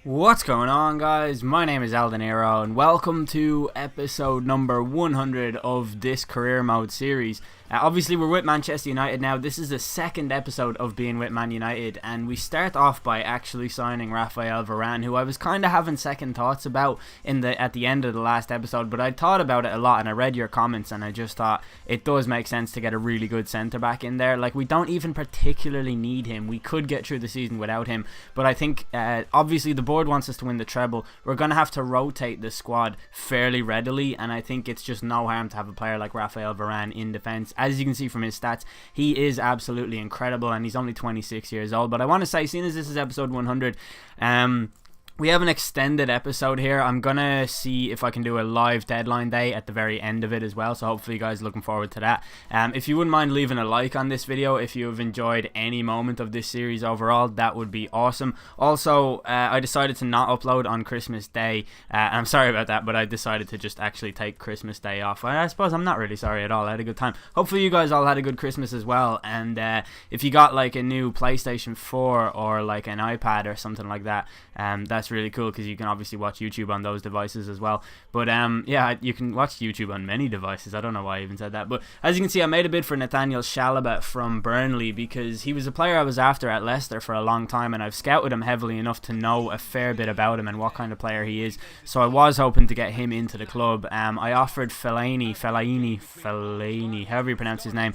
What's going on, guys? My name is Aldeniro and welcome to episode number 100 of this career mode series. Obviously we're with Manchester United now. This is the second episode of being with Man United, and we start off by actually signing Raphael Varane, who I was kind of having second thoughts about at the end of the last episode, but I thought about it a lot and I read your comments and I just thought it does make sense to get a really good centre back in there. Like, we don't even particularly need him. We could get through the season without him, but I think obviously the board wants us to win the treble. We're going to have to rotate the squad fairly readily, and I think it's just no harm to have a player like Raphael Varane in defence. As you can see from his stats, he is absolutely incredible, and he's only 26 years old. But I want to say, seeing as this is episode 100, we have an extended episode here. I'm going to see if I can do a live deadline day at the very end of it as well, so hopefully you guys are looking forward to that. If you wouldn't mind leaving a like on this video, if you have enjoyed any moment of this series overall, that would be awesome. Also, I decided to not upload on Christmas Day. I'm sorry about that, but I decided to just actually take Christmas Day off. I suppose I'm not really sorry at all. I had a good time. Hopefully you guys all had a good Christmas as well, and if you got like a new PlayStation 4 or like an iPad or something like that, that's really cool because you can obviously watch YouTube on those devices as well. But yeah, you can watch YouTube on many devices. I don't know why I even said that, but as you can see, I made a bid for Nathaniel Chalobah from Burnley because he was a player I was after at Leicester for a long time, and I've scouted him heavily enough to know a fair bit about him and what kind of player he is, so I was hoping to get him into the club. I offered Fellaini, however you pronounce his name,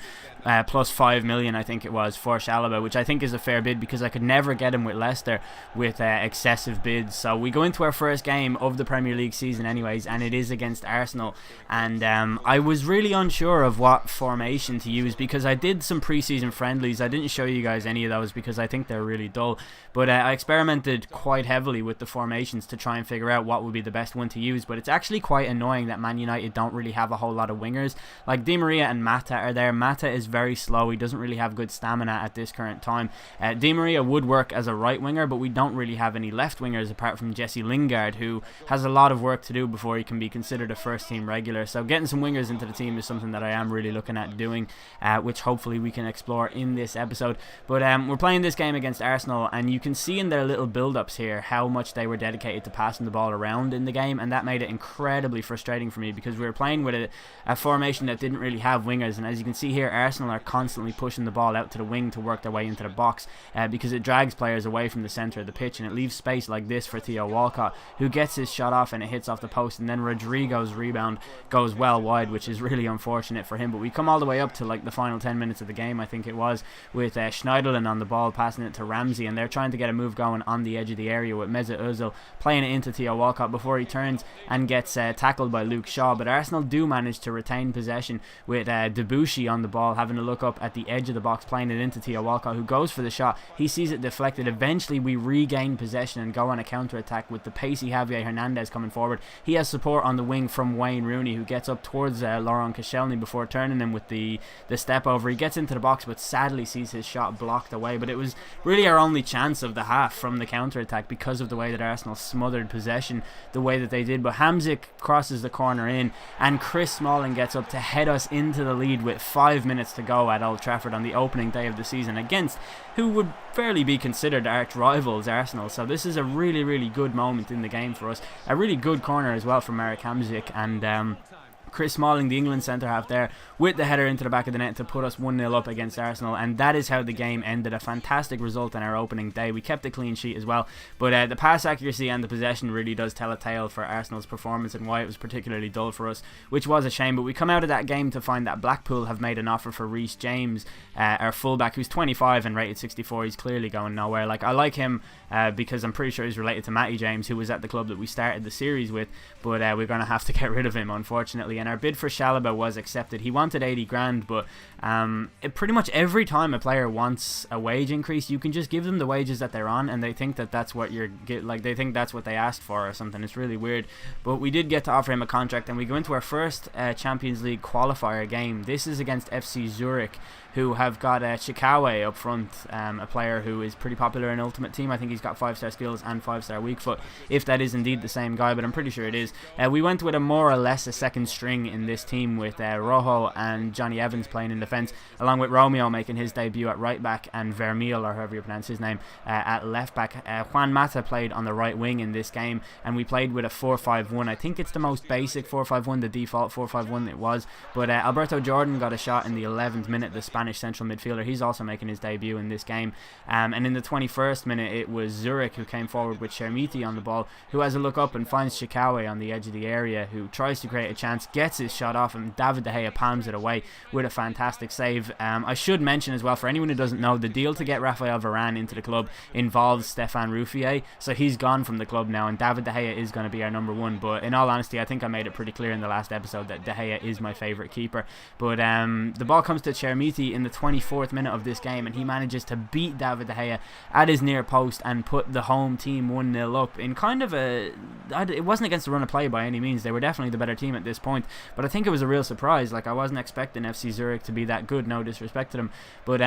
plus 5 million I think it was for Chalobah, which I think is a fair bid because I could never get him with Leicester with excessive bids. So we go into our first game of the Premier League season anyways, and it is against Arsenal, and I was really unsure of what formation to use because I did some pre-season friendlies. I didn't show you guys any of those because I think they're really dull, but I experimented quite heavily with the formations to try and figure out what would be the best one to use. But it's actually quite annoying that Man United don't really have a whole lot of wingers. Like, Di Maria and Mata are there. Mata is very slow. He doesn't really have good stamina at this current time. Di Maria would work as a right winger, but we don't really have any left wingers apart from Jesse Lingard, who has a lot of work to do before he can be considered a first team regular. So getting some wingers into the team is something that I am really looking at doing, which hopefully we can explore in this episode. But we're playing this game against Arsenal, and you can see in their little build-ups here how much they were dedicated to passing the ball around in the game, and that made it incredibly frustrating for me because we were playing with a formation that didn't really have wingers. And as you can see here, Arsenal are constantly pushing the ball out to the wing to work their way into the box because it drags players away from the centre of the pitch, and it leaves space like this for Theo Walcott, who gets his shot off and it hits off the post, and then Rodrigo's rebound goes well wide, which is really unfortunate for him. But we come all the way up to like the final 10 minutes of the game, I think it was, with Schneiderlin on the ball passing it to Ramsey, and they're trying to get a move going on the edge of the area with Mesut Ozil playing it into Theo Walcott before he turns and gets tackled by Luke Shaw. But Arsenal do manage to retain possession with Debuchy on the ball, having a look up at the edge of the box, playing it into Theo Walcott, who goes for the shot. He sees it deflected. Eventually we regain possession and go on a counter-attack with the pacey Javier Hernandez coming forward. He has support on the wing from Wayne Rooney, who gets up towards Laurent Koscielny before turning him with the step over. He gets into the box but sadly sees his shot blocked away. But it was really our only chance of the half from the counter-attack because of the way that Arsenal smothered possession the way that they did. But Hamzik crosses the corner in, and Chris Smalling gets up to head us into the lead with 5 minutes to go at Old Trafford on the opening day of the season against who would fairly be considered arch rivals, Arsenal. So this is a really, really good moment in the game for us. A really good corner as well from Marek Hamzik, and Chris Smalling, the England centre-half there, with the header into the back of the net to put us 1-0 up against Arsenal, and that is how the game ended. A fantastic result in our opening day. We kept a clean sheet as well, but the pass accuracy and the possession really does tell a tale for Arsenal's performance and why it was particularly dull for us, which was a shame. But we come out of that game to find that Blackpool have made an offer for Reece James, our fullback, who's 25 and rated 64. He's clearly going nowhere. Like, I like him because I'm pretty sure he's related to Matty James, who was at the club that we started the series with, but we're going to have to get rid of him, unfortunately. And our bid for Chalobah was accepted. He wanted 80 grand, but pretty much every time a player wants a wage increase, you can just give them the wages that they're on, and they think that that's what they think that's what they asked for or something. It's really weird. But we did get to offer him a contract, and we go into our first Champions League qualifier game. This is against FC Zurich, who have got Chikawe up front, a player who is pretty popular in Ultimate Team. I think he's got 5-star skills and 5-star weak foot, if that is indeed the same guy, but I'm pretty sure it is. We went with a more or less a second string string in this team with Rojo and Johnny Evans playing in defence, along with Romeo making his debut at right back and Vermeil, or however you pronounce his name, at left back. Juan Mata played on the right wing in this game, and we played with a 4-5-1. I think it's the most basic 4-5-1, the default 4-5-1 it was, but Alberto Jordan got a shot in the 11th minute, the Spanish central midfielder. He's also making his debut in this game, and in the 21st minute it was Zurich who came forward with Chermiti on the ball, who has a look up and finds Shikawe on the edge of the area, who tries to create a chance, gets his shot off, and David De Gea palms it away with a fantastic save. I should mention as well, for anyone who doesn't know, the deal to get Rafael Varane into the club involves Stéphane Ruffier, so he's gone from the club now, and David De Gea is going to be our number one. But in all honesty, I think I made it pretty clear in the last episode that De Gea is my favourite keeper. But the ball comes to Chermiti in the 24th minute of this game, and he manages to beat David De Gea at his near post and put the home team 1-0 up in kind of a... It wasn't against the run of play by any means. They were definitely the better team at this point, but I think it was a real surprise. Like, I wasn't expecting FC Zurich to be that good, no disrespect to them, but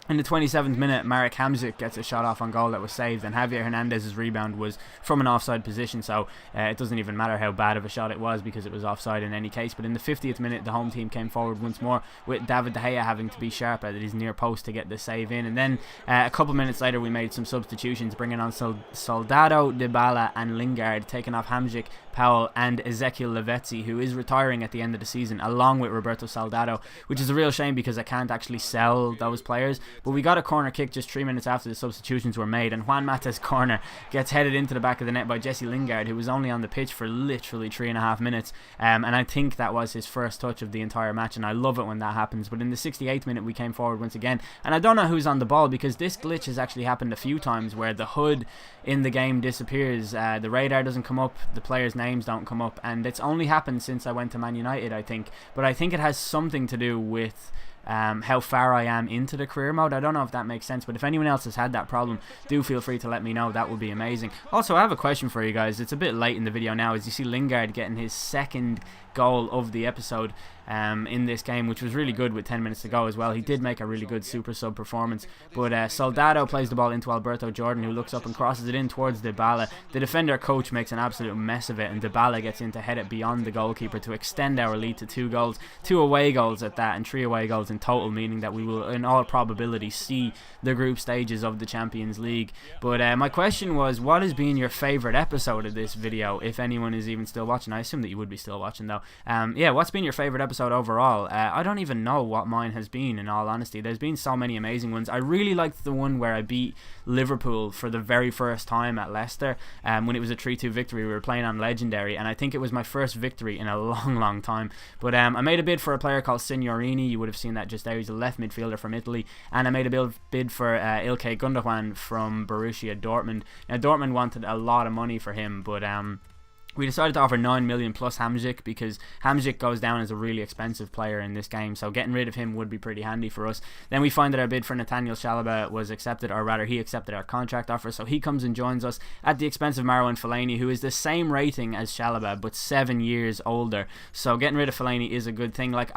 in the 27th minute, Marek Hamsik gets a shot off on goal that was saved, and Javier Hernandez's rebound was from an offside position, so it doesn't even matter how bad of a shot it was because it was offside in any case. But in the 50th minute, the home team came forward once more, with David De Gea having to be sharp at his near post to get the save in. And then a couple minutes later, we made some substitutions, bringing on Soldado, Dybala and Lingard, taking off Hamsik, Powell and Ezekiel Lavezzi, who is retiring at the end of the season, along with Roberto Soldado, which is a real shame because I can't actually sell those players. But we got a corner kick just 3 minutes after the substitutions were made, and Juan Mata's corner gets headed into the back of the net by Jesse Lingard, who was only on the pitch for literally 3.5 minutes, and I think that was his first touch of the entire match, and I love it when that happens. But in the 68th minute, we came forward once again, and I don't know who's on the ball because this glitch has actually happened a few times where the HUD in the game disappears, the radar doesn't come up, the players' names don't come up, and it's only happened since I went to Man United, I think. But I think it has something to do with how far I am into the career mode. I don't know if that makes sense, but if anyone else has had that problem, do feel free to let me know. That would be amazing. Also, I have a question for you guys. It's a bit late in the video now, as you see Lingard getting his second goal of the episode in this game, which was really good with 10 minutes to go as well. He did make a really good super sub performance, but Soldado plays the ball into Alberto Jordan, who looks up and crosses it in towards Dybala. The defender coach makes an absolute mess of it, and Dybala gets in to head it beyond the goalkeeper to extend our lead to 2 goals, 2 away goals at that, and 3 away goals in total, meaning that we will in all probability see the group stages of the Champions League. But my question was, what has been your favourite episode of this video, if anyone is even still watching? I assume that you would be still watching though. Yeah, what's been your favourite episode overall? I don't even know what mine has been, in all honesty. There's been so many amazing ones. I really liked the one where I beat Liverpool for the very first time at Leicester, when it was a 3-2 victory. We were playing on Legendary, and I think it was my first victory in a long time. But I made a bid for a player called Signorini. You would have seen that just there. He's a left midfielder from Italy, and I made a bid for Ilkay Gundogan from Borussia Dortmund. Now Dortmund wanted a lot of money for him, but we decided to offer 9 million plus Hamsik, because Hamsik goes down as a really expensive player in this game, so getting rid of him would be pretty handy for us. Then we find that our bid for Nathaniel Chalobah was accepted, or rather he accepted our contract offer, so he comes and joins us at the expense of Marwan Fellaini, who is the same rating as Chalobah but 7 years older. So getting rid of Fellaini is a good thing. Like,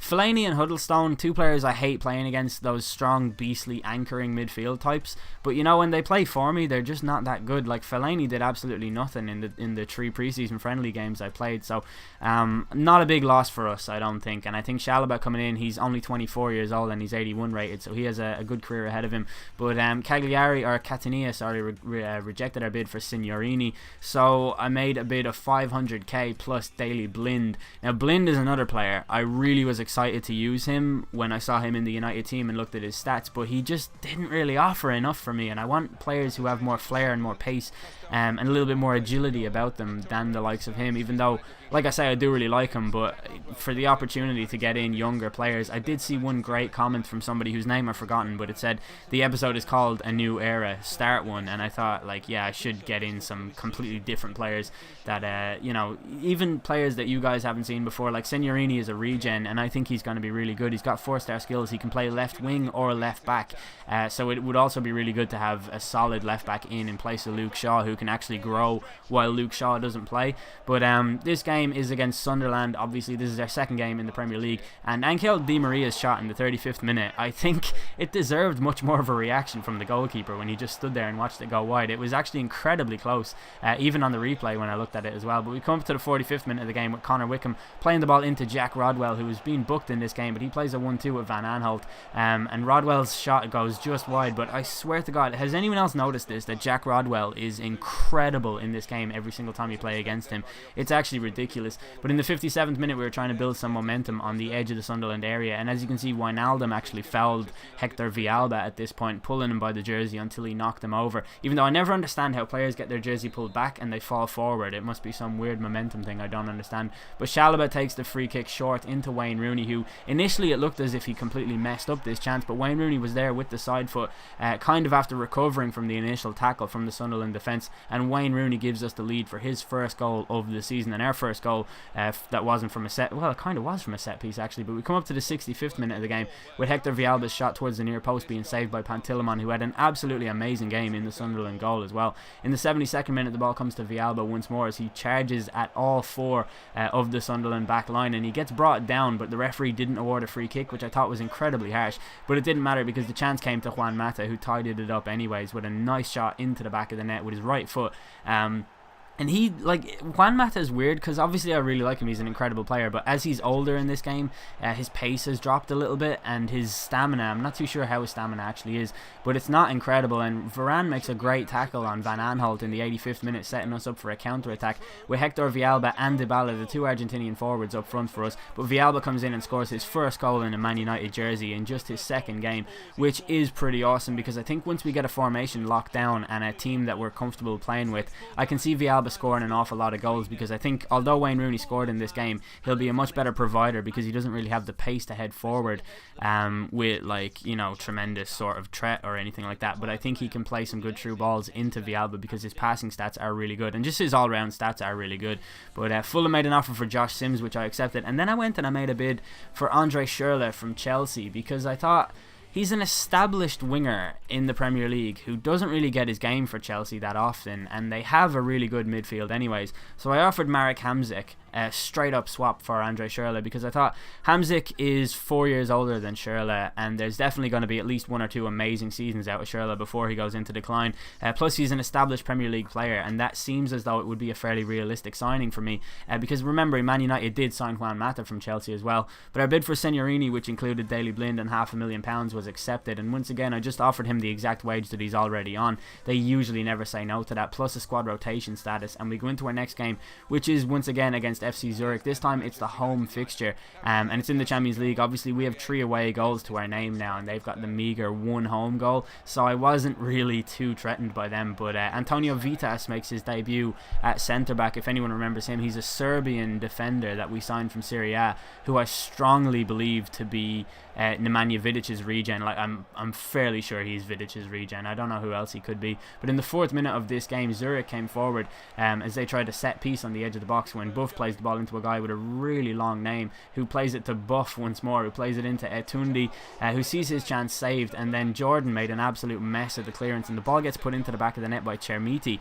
Fellaini and Huddlestone, 2 players I hate playing against, those strong, beastly, anchoring midfield types, but you know, when they play for me, they're just not that good. Like, Fellaini did absolutely nothing in the 3 preseason friendly games I played, so not a big loss for us, I don't think. And I think Chalobah coming in, he's only 24 years old and he's 81 rated, so he has a good career ahead of him. But Catania rejected our bid for Signorini, so I made a bid of 500k plus Daily Blind. Now Blind is another player. I really was excited to use him when I saw him in the United team and looked at his stats, but he just didn't really offer enough for me, and I want players who have more flair and more pace and a little bit more agility about them than the likes of him, even though, like I say, I do really like him. But for the opportunity to get in younger players, I did see one great comment from somebody whose name I've forgotten, but it said the episode is called A New Era, Start One, and I thought, like, yeah, I should get in some completely different players that, you know, even players that you guys haven't seen before. Like Signorini is a regen, and I think he's going to be really good. He's got 4-star skills. He can play left wing or left back, so it would also be really good to have a solid left back in place of Luke Shaw, who can actually grow while Luke Shaw doesn't play. But this game is against Sunderland. Obviously, this is their second game in the Premier League. And Angel Di Maria's shot in the 35th minute, I think it deserved much more of a reaction from the goalkeeper when he just stood there and watched it go wide. It was actually incredibly close, even on the replay when I looked at it as well. But we come up to the 45th minute of the game with Connor Wickham playing the ball into Jack Rodwell, who was being booked in this game, but he plays a 1-2 with Van Aanholt. And Rodwell's shot goes just wide. But I swear to God, has anyone else noticed this, that Jack Rodwell is incredible in this game every single time you play against him? It's actually ridiculous. But in the 57th minute, we were trying to build some momentum on the edge of the Sunderland area, and as you can see, Wijnaldum actually fouled Hector Villalba at this point, pulling him by the jersey until he knocked him over. Even though I never understand how players get their jersey pulled back and they fall forward. It must be some weird momentum thing I don't understand. But Chalobah takes the free kick short into Wayne Rooney, who initially it looked as if he completely messed up this chance, but Wayne Rooney was there with the side foot, kind of after recovering from the initial tackle from the Sunderland defence, and Wayne Rooney gives us the lead for his first goal of the season, and our first goal that wasn't from a set, well, it kind of was from a set piece actually. But we come up to the 65th minute of the game with Hector Villalba's shot towards the near post being saved by Pantilimon, who had an absolutely amazing game in the Sunderland goal as well. In the 72nd minute, the ball comes to Villalba once more as he charges at all four of the Sunderland back line, and he gets brought down, but the referee didn't award a free kick, which I thought was incredibly harsh. But it didn't matter because the chance came to Juan Mata, who tidied it up anyways with a nice shot into the back of the net with his right foot. And he, like, Juan Mata is weird because obviously I really like him, he's an incredible player, but as he's older in this game, his pace has dropped a little bit, and his stamina, I'm not too sure how his stamina actually is, but it's not incredible. And Varane makes a great tackle on Van Aanholt in the 85th minute, setting us up for a counter-attack with Hector Villalba and Dybala, the two Argentinian forwards, up front for us. But Villalba comes in and scores his first goal in a Man United jersey in just his second game, which is pretty awesome because I think once we get a formation locked down and a team that we're comfortable playing with, I can see Villalba scoring an awful lot of goals, because I think although Wayne Rooney scored in this game, he'll be a much better provider because he doesn't really have the pace to head forward with, like, you know, tremendous sort of threat or anything like that. But I think he can play some good through balls into Villalba because his passing stats are really good and just his all-round stats are really good. But Fulham made an offer for Josh Sims, which I accepted, and then I went and I made a bid for Andre Schürrle from Chelsea because I thought he's an established winger in the Premier League who doesn't really get his game for Chelsea that often, and they have a really good midfield anyways. So I offered Marek Hamsik a straight up swap for Andre Schürrle because I thought Hamsik is 4 years older than Schürrle, and there's definitely going to be at least one or two amazing seasons out of Schürrle before he goes into decline. Plus he's an established Premier League player, and that seems as though it would be a fairly realistic signing for me because remember, Man United did sign Juan Mata from Chelsea as well. But our bid for Signorini, which included Daley Blind and £500,000, was accepted, and once again I just offered him the exact wage that he's already on. They usually never say no to that, plus a squad rotation status, and we go into our next game, which is once again against FC Zurich. This time it's the home fixture, and it's in the Champions League. Obviously we have 3 away goals to our name now, and they've got the meagre 1 home goal, so I wasn't really too threatened by them. But Antonio Vitas makes his debut at centre back. If anyone remembers him, he's a Serbian defender that we signed from Serie A, who I strongly believe to be Nemanja Vidic's regen. Like I'm fairly sure he's Vidic's regen. I don't know who else he could be. But in the 4th minute of this game, Zurich came forward as they tried a set piece on the edge of the box when Buff plays the ball into a guy with a really long name, who plays it to Buff once more, who plays it into Etundi, who sees his chance saved, and then Jordan made an absolute mess of the clearance, and the ball gets put into the back of the net by Chermiti,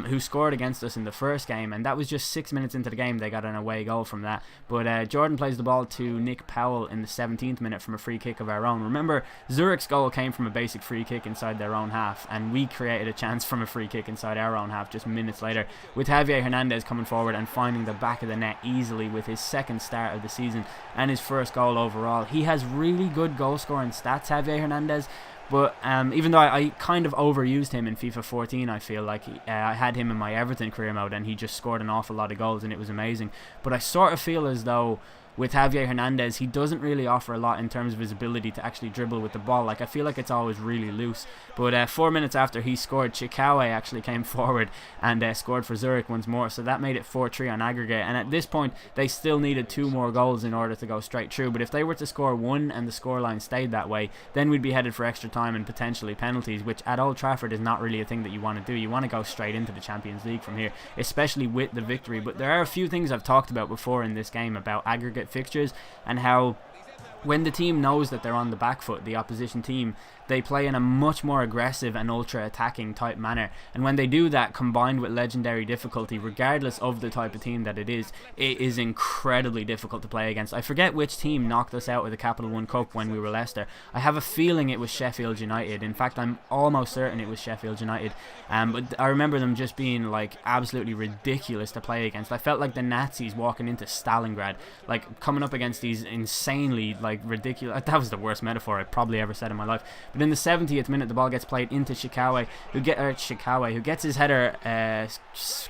who scored against us in the first game, and that was just 6 minutes into the game. They got an away goal from that. But Jordan plays the ball to Nick Powell in the 17th minute from a free kick of our own. Remember, Zurich's goal came from a basic free kick inside their own half, and we created a chance from a free kick inside our own half just minutes later, with Javier Hernandez coming forward and finding the back of the net easily with his second start of the season and his first goal overall. He has really good goal scoring stats, Javier Hernandez, but even though I kind of overused him in FIFA 14, I feel like I had him in my Everton career mode and he just scored an awful lot of goals and it was amazing. But I sort of feel as though with Javier Hernandez, he doesn't really offer a lot in terms of his ability to actually dribble with the ball. Like, I feel like it's always really loose. But 4 minutes after he scored, Chikawe actually came forward and scored for Zurich once more. So that made it 4-3 on aggregate. And at this point, they still needed 2 more goals in order to go straight through. But if they were to score 1 and the scoreline stayed that way, then we'd be headed for extra time and potentially penalties, which at Old Trafford is not really a thing that you want to do. You want to go straight into the Champions League from here, especially with the victory. But there are a few things I've talked about before in this game about aggregate fixtures and how when the team knows that they're on the back foot, the opposition team, they play in a much more aggressive and ultra-attacking type manner. And when they do that, combined with legendary difficulty, regardless of the type of team that it is incredibly difficult to play against. I forget which team knocked us out of the Capital One Cup when we were Leicester. I have a feeling it was Sheffield United. In fact, I'm almost certain it was Sheffield United. But I remember them just being like absolutely ridiculous to play against. I felt like the Nazis walking into Stalingrad, like coming up against these insanely like ridiculous. That was the worst metaphor I probably ever said in my life. But in the 70th minute, the ball gets played into Shikawa, who gets his header,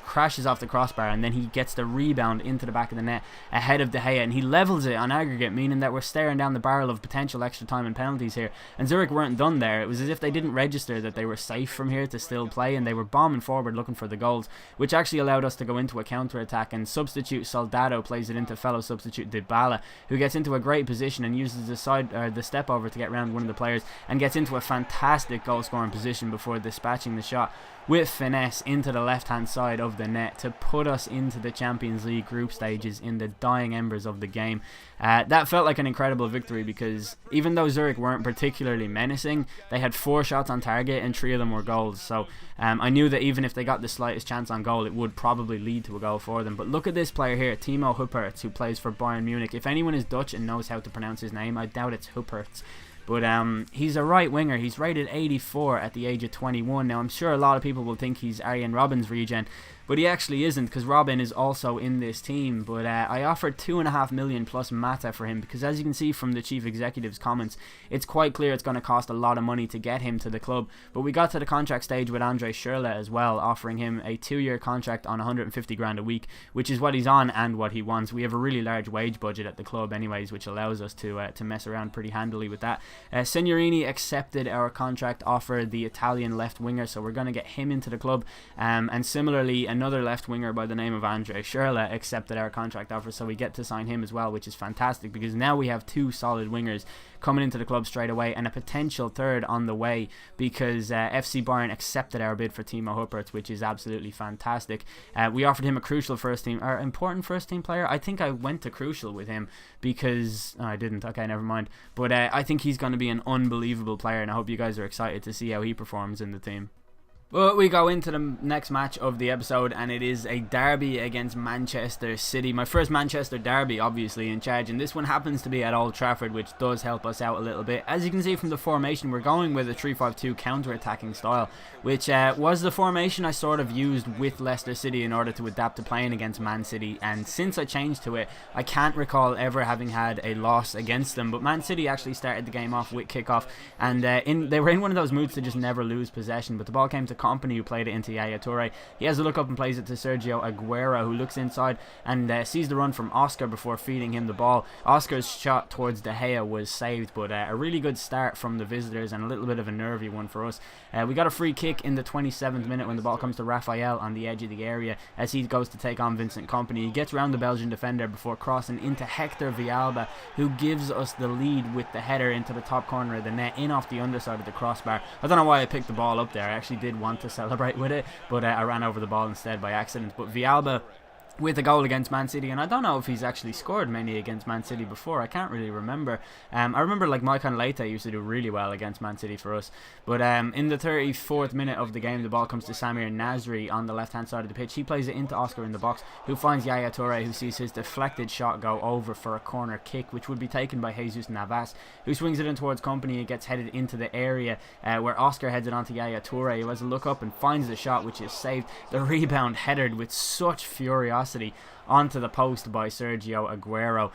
crashes off the crossbar, and then he gets the rebound into the back of the net ahead of De Gea, and he levels it on aggregate, meaning that we're staring down the barrel of potential extra time and penalties here. And Zurich weren't done there. It was as if they didn't register that they were safe from here to still play, and they were bombing forward looking for the goals, which actually allowed us to go into a counter-attack, and substitute Soldado plays it into fellow substitute Dybala, who gets into a great position and uses the step over to get around one of the players, and gets into a fantastic goal scoring position before dispatching the shot with finesse into the left hand side of the net to put us into the Champions League group stages in the dying embers of the game. That felt like an incredible victory, because even though Zurich weren't particularly menacing, they had 4 shots on target and 3 of them were goals. So I knew that even if they got the slightest chance on goal, it would probably lead to a goal for them. But look at this player here, Timo Huppertz, who plays for Bayern Munich. If anyone is Dutch and knows how to pronounce his name, I doubt it's Huppertz. But he's a right winger. He's rated 84 at the age of 21. Now, I'm sure a lot of people will think he's Arjen Robben's regen, but he actually isn't, because Robben is also in this team. But I offered 2.5 million plus Mata for him, because as you can see from the chief executive's comments, it's quite clear it's going to cost a lot of money to get him to the club. But we got to the contract stage with Andre Schürrle as well, offering him a 2-year contract on 150 grand a week, which is what he's on and what he wants. We have a really large wage budget at the club anyways, which allows us to mess around pretty handily with that. Signorini accepted our contract offer, the Italian left winger, so we're going to get him into the club. And similarly, another left winger by the name of Andre Schürrle accepted our contract offer, so we get to sign him as well, which is fantastic, because now we have 2 solid wingers coming into the club straight away, and a potential third on the way, because FC Bayern accepted our bid for Timo Huppertz, which is absolutely fantastic. We offered him a crucial important first team player. I think I went to crucial with him because I didn't. Okay, never mind. But I think he's going to be an unbelievable player, and I hope you guys are excited to see how he performs in the team. But we go into the next match of the episode, and it is a derby against Manchester City. My first Manchester derby, obviously, in charge, and this one happens to be at Old Trafford, which does help us out a little bit. As you can see from the formation, we're going with a 3-5-2 counter-attacking style, which was the formation I sort of used with Leicester City in order to adapt to playing against Man City, and since I changed to it, I can't recall ever having had a loss against them. But Man City actually started the game off with kickoff, and they were in one of those moods to just never lose possession, but the ball came to Company, who played it into Yaya Toure. He has a look up and plays it to Sergio Aguero, who looks inside and sees the run from Oscar before feeding him the ball. Oscar's shot towards De Gea was saved, but a really good start from the visitors and a little bit of a nervy one for us. We got a free kick in the 27th minute when the ball comes to Raphael on the edge of the area as he goes to take on Vincent Kompany. He gets around the Belgian defender before crossing into Hector Villalba, who gives us the lead with the header into the top corner of the net, in off the underside of the crossbar. I don't know why I picked the ball up there. I actually did want to celebrate with it, but I ran over the ball instead by accident. But Villalba with a goal against Man City, and I don't know if he's actually scored many against Man City before. I can't really remember. I remember like Maicon Leite used to do really well against Man City for us. But in the 34th minute of the game, the ball comes to Samir Nasri on the left hand side of the pitch. He plays it into Oscar in the box, who finds Yaya Toure, who sees his deflected shot go over for a corner kick, which would be taken by Jesus Navas, who swings it in towards Kompany. It gets headed into the area where Oscar heads it onto Yaya Toure, who has a look up and finds the shot, which is saved. The rebound headed with such furiosity onto the post by Sergio Aguero.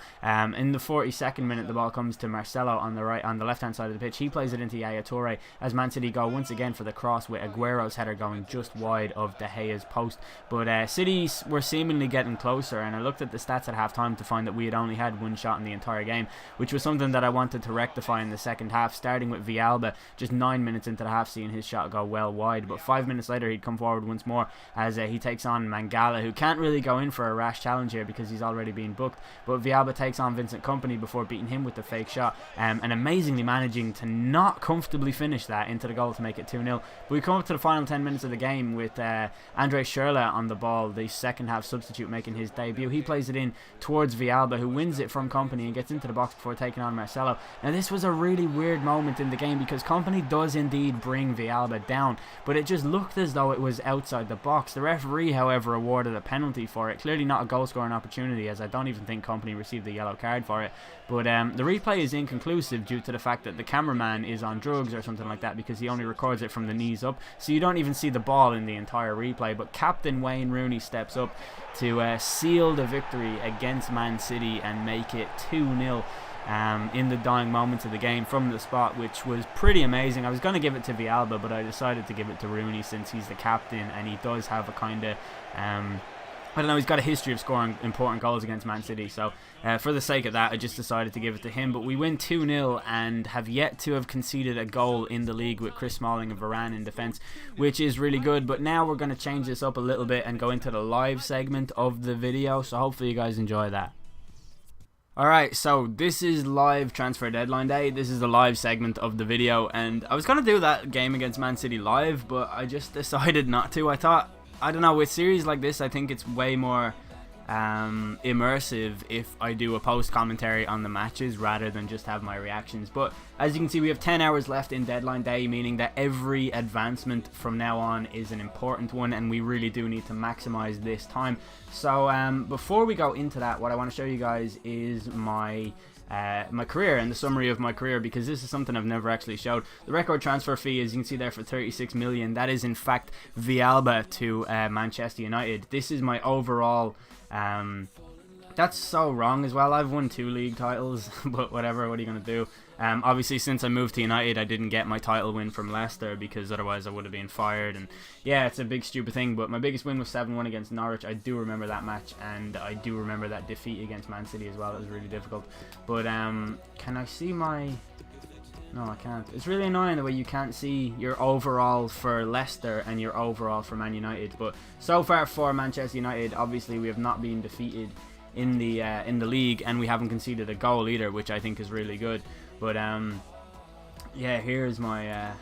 In the 42nd minute, the ball comes to Marcelo on the left hand side of the pitch. He plays it into Yaya Toure as Man City go once again for the cross, with Aguero's header going just wide of De Gea's post. But City were seemingly getting closer, and I looked at the stats at half time to find that we had only had one shot in the entire game, which was something that I wanted to rectify in the second half, starting with Villalba just 9 minutes into the half seeing his shot go well wide. But 5 minutes later, he'd come forward once more as he takes on Mangala, who can't really go in for a rash challenge here because he's already been booked. But Villalba takes on Vincent Kompany before beating him with the fake shot, and amazingly managing to not comfortably finish that into the goal to make it 2-0. But we come up to the final 10 minutes of the game with Andre Schürrle on the ball, the second half substitute, making his debut. He plays it in towards Villalba, who wins it from Kompany and gets into the box before taking on Marcelo. Now this was a really weird moment in the game because Kompany does indeed bring Villalba down, but it just looked as though it was outside the box. The referee, however, awarded a penalty for it. Clearly not a goal scoring opportunity, as I don't even think Kompany received a yellow card for it. But the replay is inconclusive due to the fact that the cameraman is on drugs or something like that, because he only records it from the knees up, so you don't even see the ball in the entire replay. But Captain Wayne Rooney steps up to seal the victory against Man City and make it 2-0 in the dying moments of the game from the spot, which was pretty amazing. I was going to give it to Villalba, but I decided to give it to Rooney since he's the captain and he does have a kind of I don't know, he's got a history of scoring important goals against Man City, so for the sake of that I just decided to give it to him. But we win 2-0 and have yet to have conceded a goal in the league with Chris Smalling and Varane in defence, which is really good. But now we're going to change this up a little bit and go into the live segment of the video, so hopefully you guys enjoy that. Alright, so this is live transfer deadline day. This is the live segment of the video, and I was going to do that game against Man City live, but I just decided not to. I thought, I don't know, with series like this I think it's way more immersive if I do a post commentary on the matches rather than just have my reactions. But as you can see, we have 10 hours left in deadline day, meaning that every advancement from now on is an important one, and we really do need to maximize this time. So before we go into that, what I want to show you guys is my career and the summary of my career, because this is something I've never actually showed. The record transfer fee, as you can see there, for 36 million, that is in fact Villalba to Manchester United. This is my overall that's so wrong as well. I've won 2 league titles, but whatever, what are you going to do? Obviously, since I moved to United, I didn't get my title win from Leicester because otherwise I would have been fired. And yeah, it's a big stupid thing, but my biggest win was 7-1 against Norwich. I do remember that match, and I do remember that defeat against Man City as well. It was really difficult. But can I see my... No, I can't. It's really annoying the way you can't see your overall for Leicester and your overall for Man United. But so far for Manchester United, obviously we have not been defeated in the league, and we haven't conceded a goal either, which I think is really good. But yeah, here's my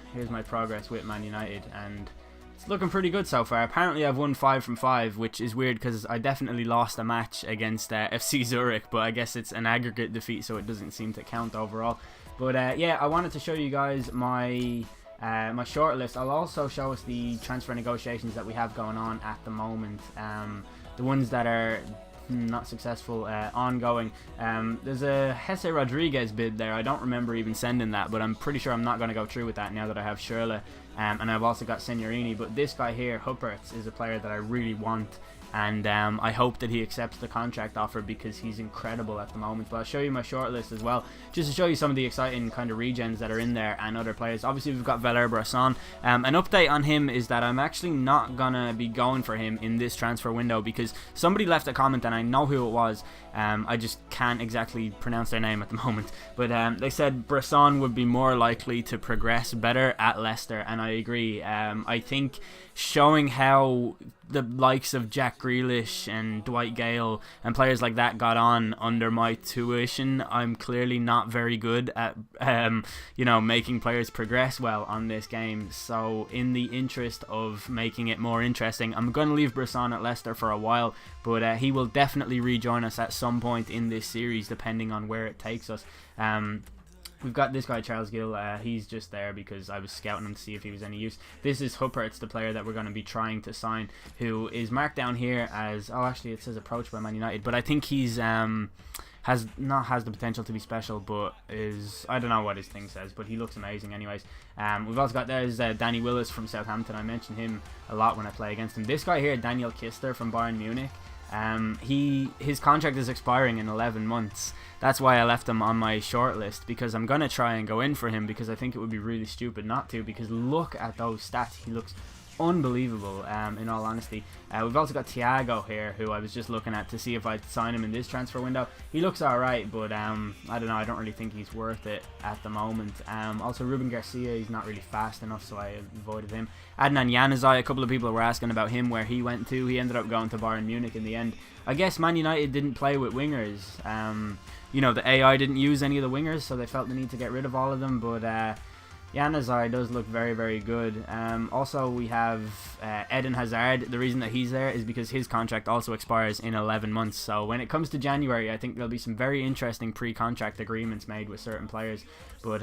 progress with Man United, and it's looking pretty good so far. Apparently I've won 5 from 5, which is weird because I definitely lost a match against FC Zurich, but I guess it's an aggregate defeat, so it doesn't seem to count overall. But yeah, I wanted to show you guys my my shortlist. I'll also show us the transfer negotiations that we have going on at the moment, the ones that are not successful, ongoing. There's a Jesse Rodriguez bid there. I don't remember even sending that, but I'm pretty sure I'm not going to go through with that now that I have Schürrle, and I've also got Signorini. But this guy here, Huppertz, is a player that I really want, and I hope that he accepts the contract offer because he's incredible at the moment. But I'll show you my shortlist as well, just to show you some of the exciting kind of regens that are in there and other players. Obviously we've got Valère Bresson. An update on him is that I'm actually not gonna be going for him in this transfer window because somebody left a comment, and I know who it was. I just can't exactly pronounce their name at the moment, but they said Bresson would be more likely to progress better at Leicester, and I agree. I think showing how the likes of Jack Grealish and Dwight Gale and players like that got on under my tuition, I'm clearly not very good at you know, making players progress well on this game. So in the interest of making it more interesting, I'm going to leave Bresson at Leicester for a while, but he will definitely rejoin us at some point in this series depending on where it takes us. We've got this guy, Charles Gill. He's just there because I was scouting him to see if he was any use. This is Huppertz, the player that we're going to be trying to sign, who is marked down here as... Oh, actually, it says approached by Man United. But I think he's... has the potential to be special, but is... I don't know what his thing says, but he looks amazing anyways. We've also got... There's Danny Willis from Southampton. I mention him a lot when I play against him. This guy here, Daniel Kister from Bayern Munich. His contract is expiring in 11 months. That's why I left him on my shortlist, because I'm going to try and go in for him, because I think it would be really stupid not to, because look at those stats. He looks unbelievable, in all honesty. We've also got Thiago here, who I was just looking at to see if I'd sign him in this transfer window. He looks alright, but I don't know, I don't really think he's worth it at the moment. Also Ruben Garcia, he's not really fast enough, so I avoided him. Adnan Januzaj, a couple of people were asking about him, where he went to. He ended up going to Bayern Munich in the end. I guess Man United didn't play with wingers. You know, the AI didn't use any of the wingers, so they felt the need to get rid of all of them, but Januzaj does look very, very good. Also, we have Eden Hazard. The reason that he's there is because his contract also expires in 11 months. So when it comes to January, I think there'll be some very interesting pre-contract agreements made with certain players. But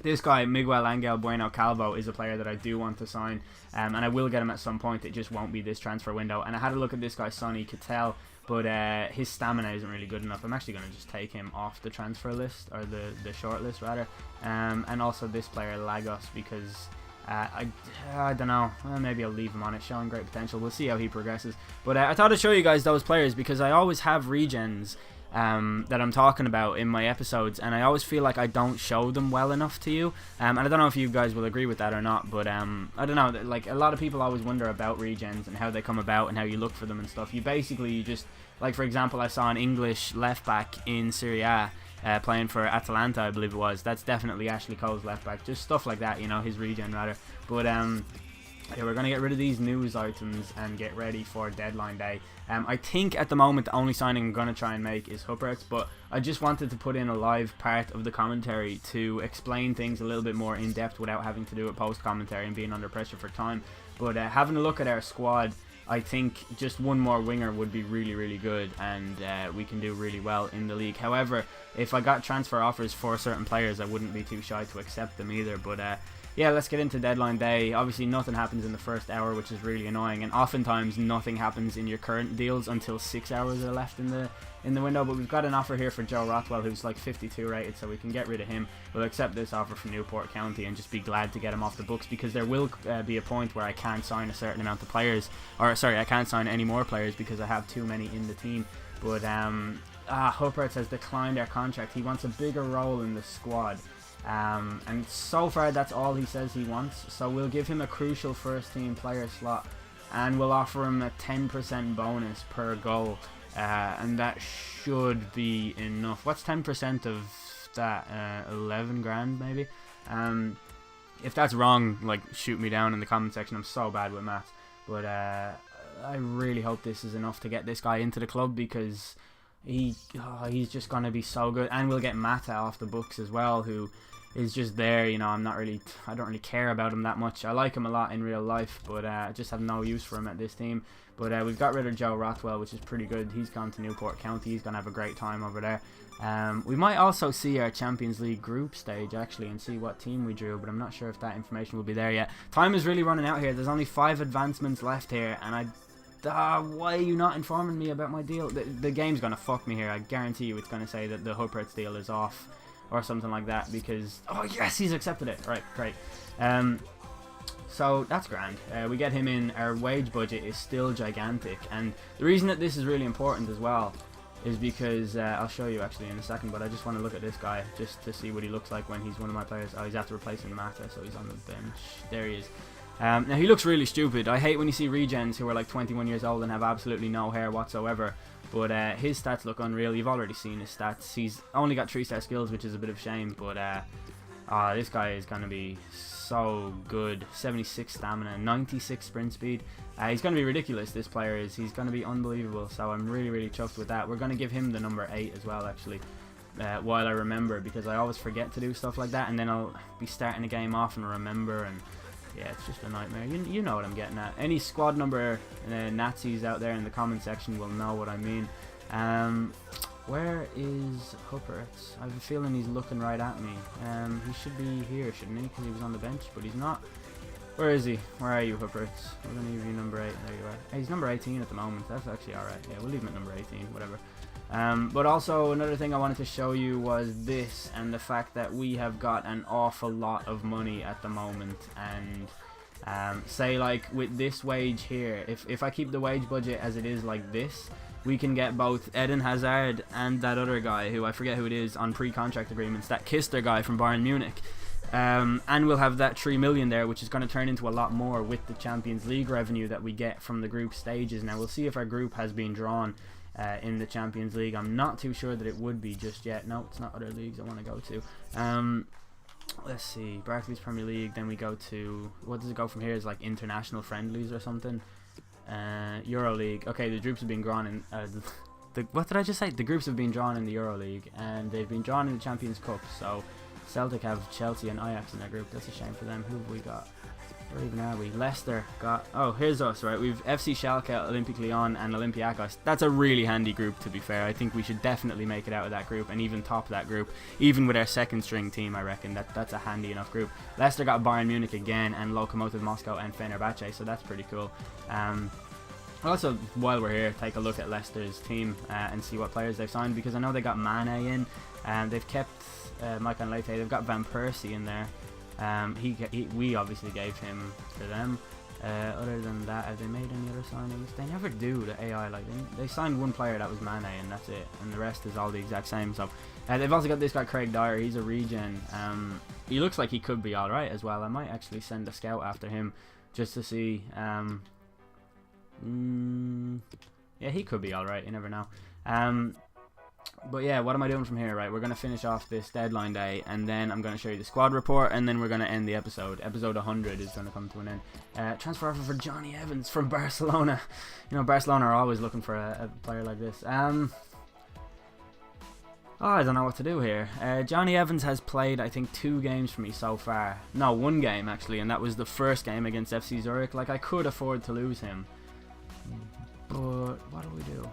this guy, Miguel Angel Bueno Calvo, is a player that I do want to sign. And I will get him at some point. It just won't be this transfer window. And I had a look at this guy, Sonny Kittel. But his stamina isn't really good enough. I'm actually going to just take him off the transfer list, or the short list rather. And also this player, Lagos, because I don't know, maybe I'll leave him on it, showing great potential. We'll see how he progresses. But I thought I'd show you guys those players, because I always have regens that I'm talking about in my episodes, and I always feel like I don't show them well enough to you. And I don't know if you guys will agree with that or not, but I don't know, like a lot of people always wonder about regens and how they come about and how you look for them and stuff. You just, like for example, I saw an English left back in Serie A playing for Atalanta, I believe it was. That's definitely Ashley Cole's left back. Just stuff like that, you know, his regen rather. But yeah, we're going to get rid of these news items and get ready for deadline day. I think at the moment the only signing I'm going to try and make is Huppertz, but I just wanted to put in a live part of the commentary to explain things a little bit more in depth without having to do it post commentary and being under pressure for time. But having a look at our squad, I think just one more winger would be really, really good, and we can do really well in the league. However, if I got transfer offers for certain players, I wouldn't be too shy to accept them either. But yeah, let's get into deadline day. Obviously, nothing happens in the first hour, which is really annoying, and oftentimes nothing happens in your current deals until 6 hours are left in the window. But we've got an offer here for Joe Rothwell, who's like 52 rated, so we can get rid of him. We'll accept this offer from Newport County and just be glad to get him off the books, because there will be a point where I can't sign a certain amount of players, or sorry, I can't sign any more players because I have too many in the team. But Huppertz has declined our contract. He wants a bigger role in the squad. And so far that's all he says he wants, so we'll give him a crucial first team player slot, and we'll offer him a 10% bonus per goal, and that should be enough. What's 10% of that? 11 grand maybe. If that's wrong, like, shoot me down in the comment section. I'm so bad with maths, but I really hope this is enough to get this guy into the club, because he's just going to be so good. And we'll get Mata off the books as well, who is just there. You know, I don't really care about him that much. I like him a lot in real life, but I just have no use for him at this team. But we've got rid of Joe Rothwell, which is pretty good. He's gone to Newport County. He's going to have a great time over there. We might also see our Champions League group stage actually and see what team we drew, but I'm not sure if that information will be there yet. Time is really running out here. There's only 5 advancements left here, and why are you not informing me about my deal? The game's going to fuck me here. I guarantee you it's going to say that the Huppertz deal is off or something like that, because... Oh, yes, he's accepted it. Right, great. So that's grand. We get him in. Our wage budget is still gigantic, and the reason that this is really important as well is because I'll show you actually in a second, but I just want to look at this guy just to see what he looks like when he's one of my players. Oh, he's after replacing Mata, so he's on the bench. There he is. Now he looks really stupid. I hate when you see regens who are like 21 years old and have absolutely no hair whatsoever, but his stats look unreal. You've already seen his stats. He's only got 3-star skills, which is a bit of a shame, but this guy is going to be so good. 76 stamina, 96 sprint speed. He's going to be ridiculous, this player is. He's going to be unbelievable, so I'm really, really chuffed with that. We're going to give him the number 8 as well, actually, while I remember, because I always forget to do stuff like that, and then I'll be starting a game off and remember, and yeah, it's just a nightmare. You know what I'm getting at. Any squad number Nazis out there in the comment section will know what I mean. Where is Huppertz? I have a feeling he's looking right at me. He should be here, shouldn't he? Because he was on the bench, but he's not. Where is he? Where are you, Huppertz? We're going to give you number 8. There you are. Hey, he's number 18 at the moment. That's actually alright. Yeah, we'll leave him at number 18, whatever. But also another thing I wanted to show you was this, and the fact that we have got an awful lot of money at the moment. And say like with this wage here, if I keep the wage budget as it is like this, we can get both Eden Hazard and that other guy who I forget who it is on pre-contract agreements, that Kister guy from Bayern Munich. And we'll have that 3 million there, which is going to turn into a lot more with the Champions League revenue that we get from the group stages. Now we'll see if our group has been drawn in the Champions League. I'm not too sure that it would be just yet. No, it's not other leagues I want to go to. Let's see, Barclays Premier League, then we go to, what does it go from here? Is like international friendlies or something. Euro League. Okay, the groups have been drawn in what did I just say? The groups have been drawn in the Euro League, and they've been drawn in the Champions Cup. So Celtic have Chelsea and Ajax in their group. That's a shame for them. Who have we got? Where even are we? Leicester got... Oh, here's us, right? We've FC Schalke, Olympique Lyon and Olympiacos. That's a really handy group, to be fair. I think we should definitely make it out of that group and even top that group. Even with our second string team, I reckon that's a handy enough group. Leicester got Bayern Munich again and Lokomotiv Moscow and Fenerbahce, so that's pretty cool. Also, while we're here, take a look at Leicester's team and see what players they've signed, because I know they got Mane in, and they've kept Mike Leite. They've got Van Persie in there. We obviously gave him to them. Other than that, have they made any other signings? They never do, the AI. Like they signed one player, that was Mane, and that's it, and the rest is all the exact same. So they've also got this guy Craig Dyer. He's a regen. He looks like he could be alright as well. I might actually send a scout after him just to see. Yeah, he could be alright, you never know. But yeah, what am I doing from here? Right, we're going to finish off this deadline day, and then I'm going to show you the squad report, and then we're going to end the episode. Episode 100 is going to come to an end. Transfer offer for Johnny Evans from Barcelona. You know, Barcelona are always looking for a player like this. Oh, I don't know what to do here. Johnny Evans has played, I think, 2 games for me so far. No, 1 game actually, and that was the first game against FC Zurich. Like, I could afford to lose him, but what do we do?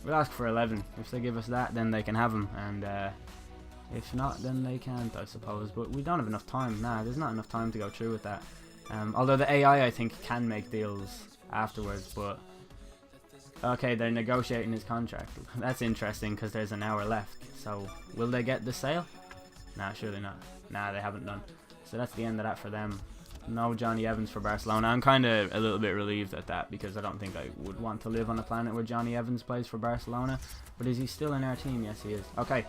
We'll ask for 11. If they give us that, then they can have him, and if not, then they can't, I suppose. But we don't have enough time. Nah, there's not enough time to go through with that. Although the AI, I think, can make deals afterwards, but okay, they're negotiating his contract. That's interesting, because there's an hour left. So will they get the sale? Nah, surely not. Nah, they haven't done. So that's the end of that for them. No Johnny Evans for Barcelona. I'm kind of a little bit relieved at that, because I don't think I would want to live on a planet where Johnny Evans plays for Barcelona. But is he still in our team? Yes, he is. Okay.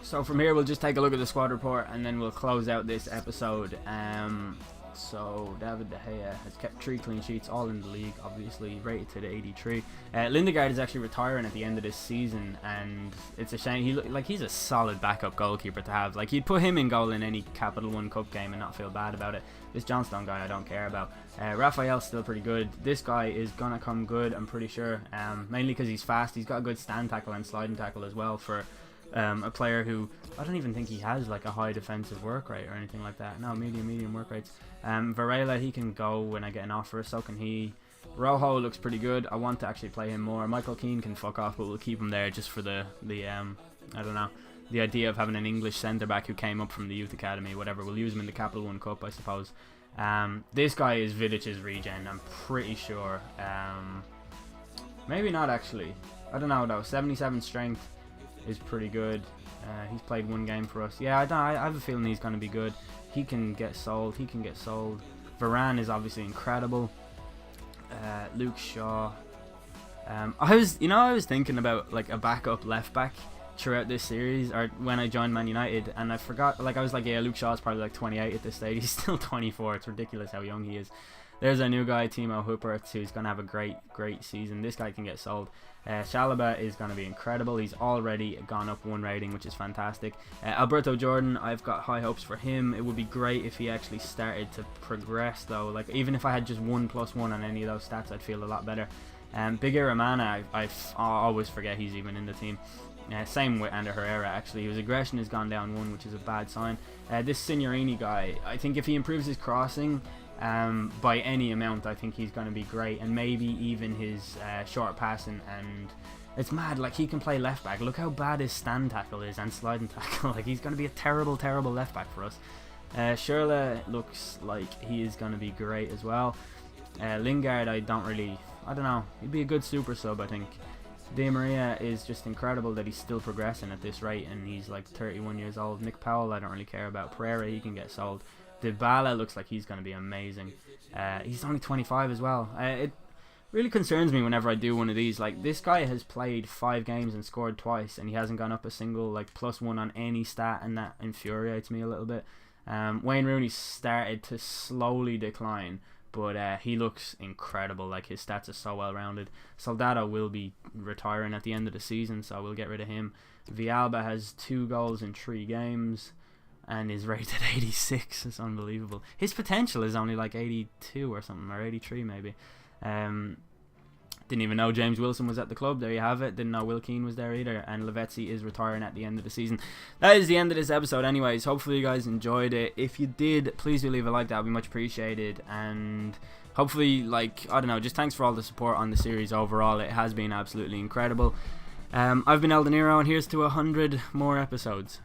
So from here we'll just take a look at the squad report, and then we'll close out this episode. So David De Gea has kept 3 clean sheets, all in the league, obviously rated to the 83. Lindegaard is actually retiring at the end of this season, and it's a shame. He's a solid backup goalkeeper to have. Like, you'd put him in goal in any Capital One Cup game and not feel bad about it. This Johnstone guy I don't care about. Raphael's still pretty good. This guy is gonna come good, I'm pretty sure. Mainly because he's fast. He's got a good stand tackle and sliding tackle as well for a player who I don't even think he has like a high defensive work rate or anything like that. No, medium work rates. Varela, he can go when I get an offer, so can he. Rojo looks pretty good. I want to actually play him more. Michael Keane can fuck off, but we'll keep him there just for the I don't know, the idea of having an English centre back who came up from the youth academy, whatever. We'll use him in the Capital One Cup, I suppose. This guy is Vidic's regen, I'm pretty sure. Maybe not actually. I don't know though. 77 strength is pretty good. He's played 1 game for us. Yeah, I have a feeling he's going to be good. He can get sold. Varane is obviously incredible. Luke Shaw. I was thinking about like a backup left back throughout this series, or when I joined Man United, and I forgot. Like, I was like, yeah, Luke Shaw's probably like 28 at this stage. He's still 24. It's ridiculous how young he is. There's our new guy, Timo Huppertz, who's going to have a great season. This guy can get sold. Chalobah is going to be incredible. He's already gone up 1 rating, which is fantastic. Alberto Jordan, I've got high hopes for him. It would be great if he actually started to progress, though. Like, even if I had just 1+1 on any of those stats, I'd feel a lot better. Big Mana, I always forget he's even in the team. Same with Ander Herrera, actually. His aggression has gone down 1, which is a bad sign. This Signorini guy, I think if he improves his crossing by any amount, I think he's going to be great, and maybe even his short passing. And it's mad, like, he can play left back. Look how bad his stand tackle is and sliding tackle. Like, he's going to be a terrible left back for us. Schürrle looks like he is going to be great as well. Lingard, I don't know, he'd be a good super sub, I think. Di Maria is just incredible that he's still progressing at this rate, and he's like 31 years old. Nick Powell, I don't really care about. Pereira, he can get sold. Dybala looks like he's going to be amazing. He's only 25 as well. really concerns me whenever I do one of these. Like, this guy has played 5 games and scored twice, and he hasn't gone up a single like +1 on any stat, and that infuriates me a little bit. Wayne Rooney started to slowly decline, but he looks incredible. Like, his stats are so well rounded. Soldado will be retiring at the end of the season, so we'll get rid of him. Villalba has 2 goals in 3 games and is rated 86. It's unbelievable. His potential is only like 82 or something, or 83 maybe. Didn't even know James Wilson was at the club. There you have it. Didn't know Will Keane was there either. And Lavezzi is retiring at the end of the season. That is the end of this episode anyways. Hopefully you guys enjoyed it. If you did, please do leave a like. That would be much appreciated. And hopefully, like, I don't know, just thanks for all the support on the series overall. It has been absolutely incredible. I've been El Dinero, and here's to 100 more episodes.